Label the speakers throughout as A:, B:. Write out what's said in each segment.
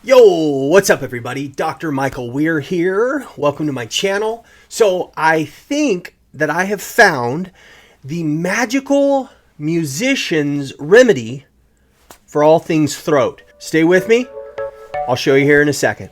A: Yo, what's up everybody? Dr. Michael Weir here. Welcome to my channel. So I think that I have found the magical musician's remedy for all things throat. Stay with me. I'll show you here in a second.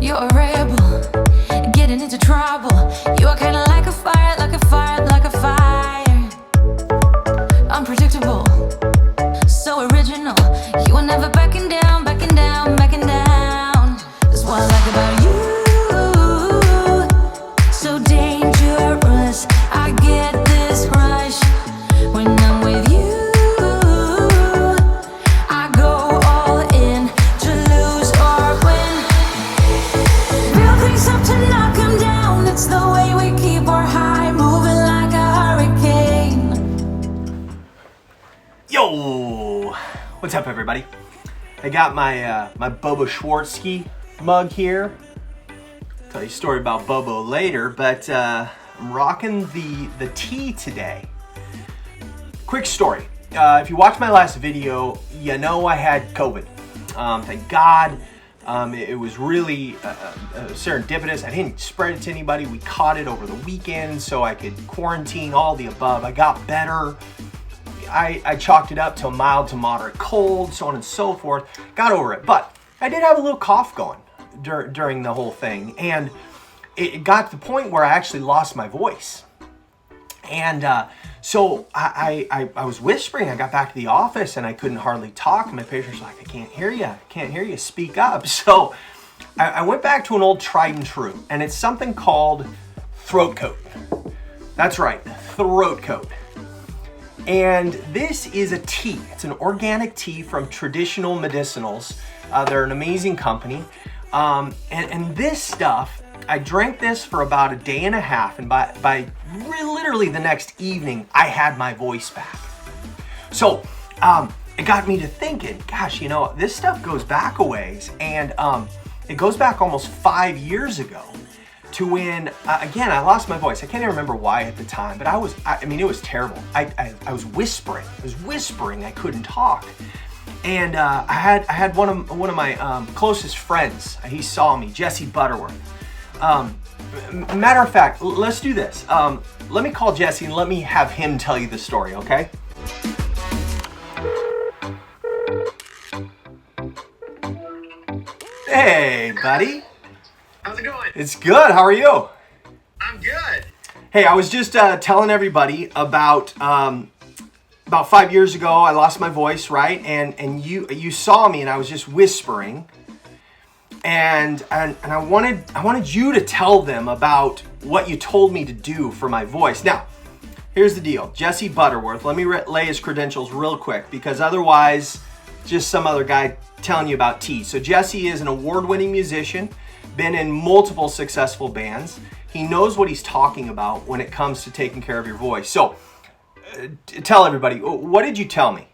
B: You're a rebel, getting into trouble. You are kind of like a fire, like a fire, like a fire. Unpredictable, so original. You are never backing down, backing down, backing down. That's what I like about you. So dangerous, I get this rush when I'm with you. I go all in to lose or win. Real things up to knock 'em down. It's the way we keep our high, moving like a hurricane.
A: Yo, what's up everybody? I got my my Bobo Schwartzky mug here. I'll tell you a story about Bobo later, but I'm rocking the tea today. Quick story. If you watched my last video, you know I had COVID. Thank God. It was really serendipitous. I didn't spread it to anybody. We caught it over the weekend so I could quarantine, all the above. I got better. I chalked it up to a mild to moderate cold, so on and so forth. Got over it, but I did have a little cough going during the whole thing, and it got to the point where I actually lost my voice. And so I was whispering. I got back to the office and I couldn't hardly talk. My patients were like, I can't hear you, speak up. So I went back to an old tried and true, and it's something called throat coat. That's right, throat coat. And this is a tea. It's an organic tea from Traditional Medicinals. They're an amazing company. And this stuff, I drank this for about a day and a half, and by literally the next evening, I had my voice back. So it got me to thinking, gosh, you know, this stuff goes back a ways, and it goes back almost 5 years ago to when, again, I lost my voice. I can't even remember why at the time, but I mean, it was terrible. I was whispering. I couldn't talk. And I had one of my closest friends. He saw me, Jesse Butterworth. Matter of fact, let's do this. Let me call Jesse and let me have him tell you the story, okay? Hey, buddy.
C: How's it going?
A: It's good. How are you?
C: I'm good.
A: Hey, I was just telling everybody about 5 years ago, I lost my voice, right? And you saw me, and I was just whispering, and I wanted you to tell them about what you told me to do for my voice. Now, here's the deal, Jesse Butterworth. Let me lay his credentials real quick, because otherwise, just some other guy telling you about tea. So Jesse is an award-winning musician. Been in multiple successful bands. He knows what he's talking about when it comes to taking care of your voice. So, tell everybody, what did you tell me?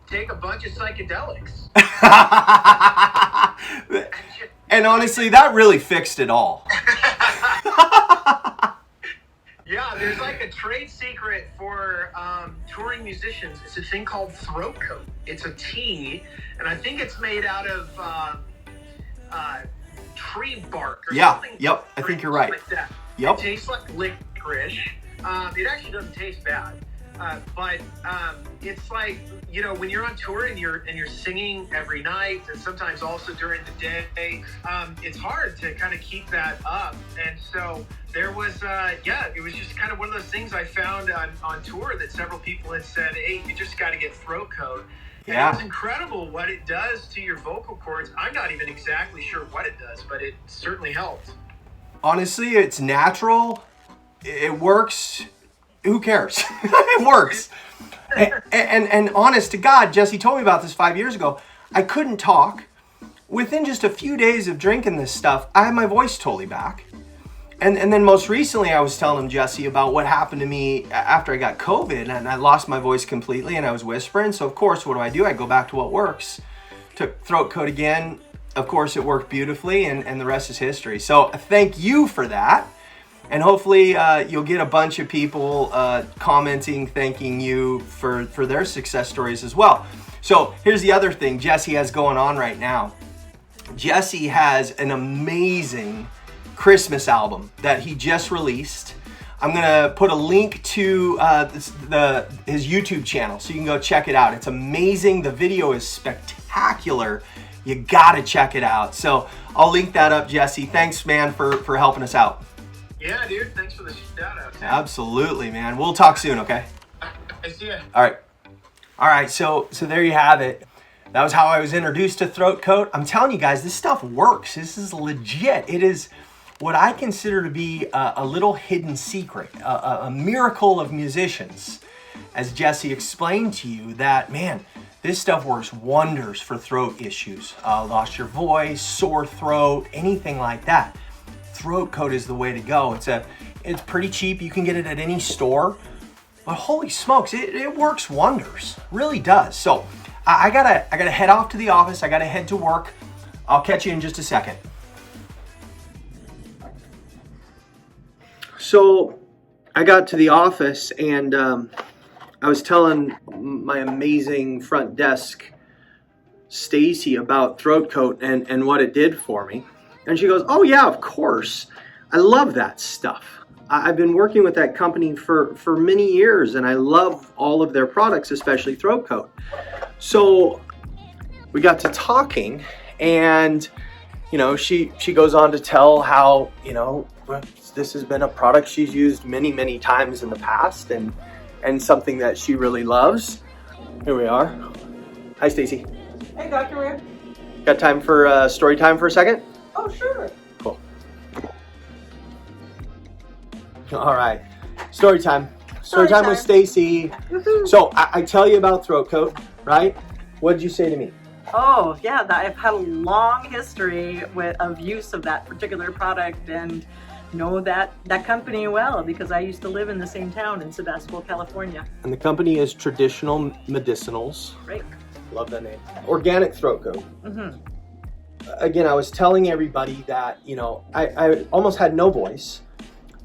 C: Take a bunch of psychedelics.
A: And honestly, that really fixed it all.
C: Yeah, there's like a trade secret for touring musicians. It's a thing called throat coat. It's a tea, and I think it's made out of tree bark or something.
A: Yep, I think you're right.
C: Like that.
A: Yep.
C: It tastes like licorice. It actually doesn't taste bad, but it's like, you know, when you're on tour and you're singing every night, and sometimes also during the day, it's hard to kind of keep that up. And so there was, it was just kind of one of those things I found on tour that several people had said, hey, you just got to get throat coat.
A: Yeah.
C: And it's incredible what it does to your vocal cords. I'm not even exactly sure what it does, but it certainly helps.
A: Honestly, it's natural. It works. Who cares? It works. And honest to God, Jesse told me about this 5 years ago. I couldn't talk. Within just a few days of drinking this stuff, I had my voice totally back. And then most recently, I was telling him, Jesse, about what happened to me after I got COVID, and I lost my voice completely, and I was whispering. So, of course, what do? I go back to what works. Took throat coat again. Of course, it worked beautifully, and the rest is history. So, thank you for that. And hopefully you'll get a bunch of people commenting, thanking you for their success stories as well. So here's the other thing Jesse has going on right now. Jesse has an amazing Christmas album that he just released. I'm gonna put a link to his YouTube channel so you can go check it out. It's amazing. The video is spectacular. You gotta check it out. So I'll link that up, Jesse. Thanks, man, for helping us out.
C: Yeah, dude. Thanks for the shout out.
A: Absolutely, man. We'll talk soon, okay?
C: I see ya.
A: All right. So there you have it. That was how I was introduced to Throat Coat. I'm telling you guys, this stuff works. This is legit. It is what I consider to be a little hidden secret, a miracle of musicians. As Jesse explained to you, that, man, this stuff works wonders for throat issues. Lost your voice, sore throat, anything like that. Throat Coat is the way to go. It's pretty cheap. You can get it at any store. But holy smokes, it works wonders. Really does. So I gotta head off to the office. I gotta head to work. I'll catch you in just a second. So I got to the office and I was telling my amazing front desk Stacy about Throat Coat and what it did for me. And she goes, "Oh yeah, of course. I love that stuff. I've been working with that company for many years and I love all of their products, especially Throat Coat." So we got to talking and, you know, she goes on to tell how, you know, this has been a product she's used many, many times in the past and something that she really loves. Here we are. Hi, Stacy.
D: Hey, Dr. Weir.
A: Got time for story time for a second?
D: Oh, sure.
A: Cool. All right. Story time. Story time with Stacy. So I tell you about Throat Coat, right? What did you say to me?
D: Oh, yeah, I've had a long history of use of that particular product and know that company well because I used to live in the same town in Sebastopol, California.
A: And the company is Traditional Medicinals.
D: Right.
A: Love that name. Organic Throat Coat.
D: Mm-hmm.
A: Again, I was telling everybody that, you know, I almost had no voice.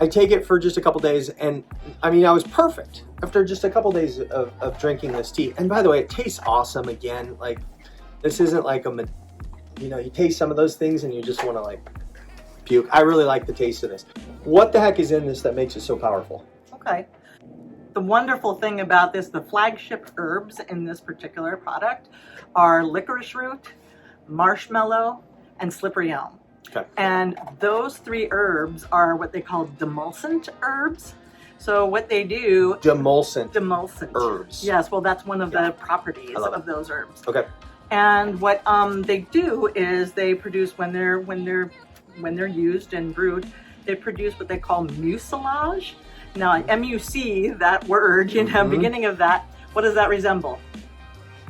A: I take it for just a couple days and I mean, I was perfect after just a couple days of drinking this tea. And by the way, it tastes awesome again. Like, this isn't like you know, you taste some of those things and you just want to like puke. I really like the taste of this. What the heck is in this that makes it so powerful?
D: Okay. The wonderful thing about this, the flagship herbs in this particular product are licorice root, marshmallow, and slippery elm.
A: Okay.
D: And those three herbs are what they call demulcent herbs. So what they do...
A: Demulcent
D: herbs. Yes, well, that's one of the properties of those herbs.
A: Okay.
D: And what they do is they produce, when they're used and brewed, they produce what they call mucilage. Now, M-U-C, that word, you know, beginning of that, what does that resemble?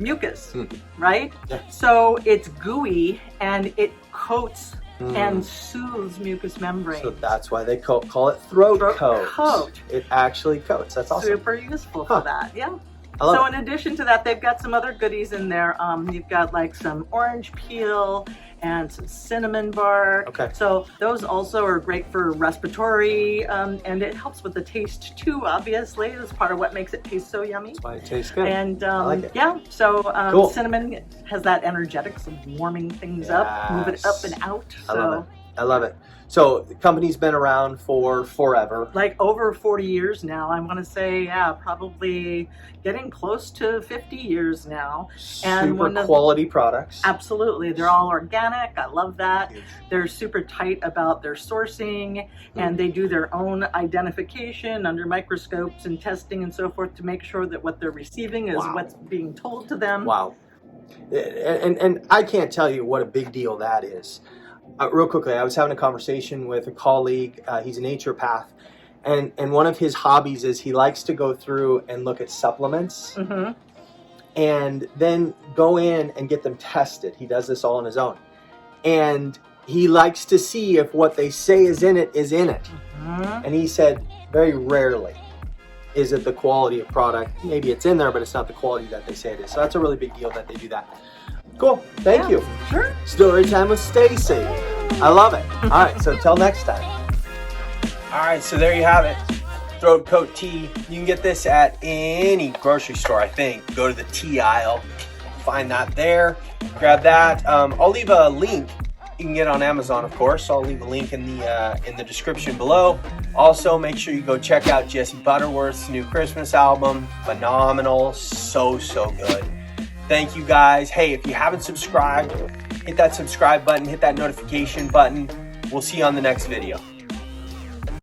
D: Mucus, right? Yeah. So it's gooey and it coats and soothes mucous membranes.
A: So that's why they call it throat coat. It actually coats. That's awesome.
D: Super useful for that, yeah.
A: So
D: in addition to that, they've got some other goodies in there. You've got like some orange peel and some cinnamon bark.
A: Okay.
D: So those also are great for respiratory, and it helps with the taste too, obviously. That's part of what makes it taste so yummy.
A: That's why it tastes good.
D: And
A: I like it.
D: yeah, so
A: Cool.
D: cinnamon has that energetics of warming things up, move it up and out. So
A: I love it. So the company's been around for forever.
D: like over 40 years now. I want to say, yeah, probably getting close to 50 years now. And
A: Super quality products.
D: Absolutely. They're all organic. I love that. They're super tight about their sourcing and they do their own identification under microscopes and testing and so forth to make sure that what they're receiving is what's being told to them.
A: Wow. And I can't tell you what a big deal that is. Real quickly, I was having a conversation with a colleague. He's a naturopath. And one of his hobbies is he likes to go through and look at supplements and then go in and get them tested. He does this all on his own. And he likes to see if what they say is in it is in it. And he said, very rarely is it the quality of product. Maybe it's in there, but it's not the quality that they say it is. So that's a really big deal that they do that. Cool. Thank you.
D: Sure.
A: Story time with Stacy. I love it. All right. So until next time. All right, so there you have it. Throat coat tea. You can get this at any grocery store, I think. Go to the tea aisle, find that there. Grab that. I'll leave a link. You can get it on Amazon, of course. I'll leave a link in the description below. Also, make sure you go check out Jesse Butterworth's new Christmas album. Phenomenal, so good. Thank you guys. Hey, if you haven't subscribed, hit that subscribe button, hit that notification button. We'll see you on the next video.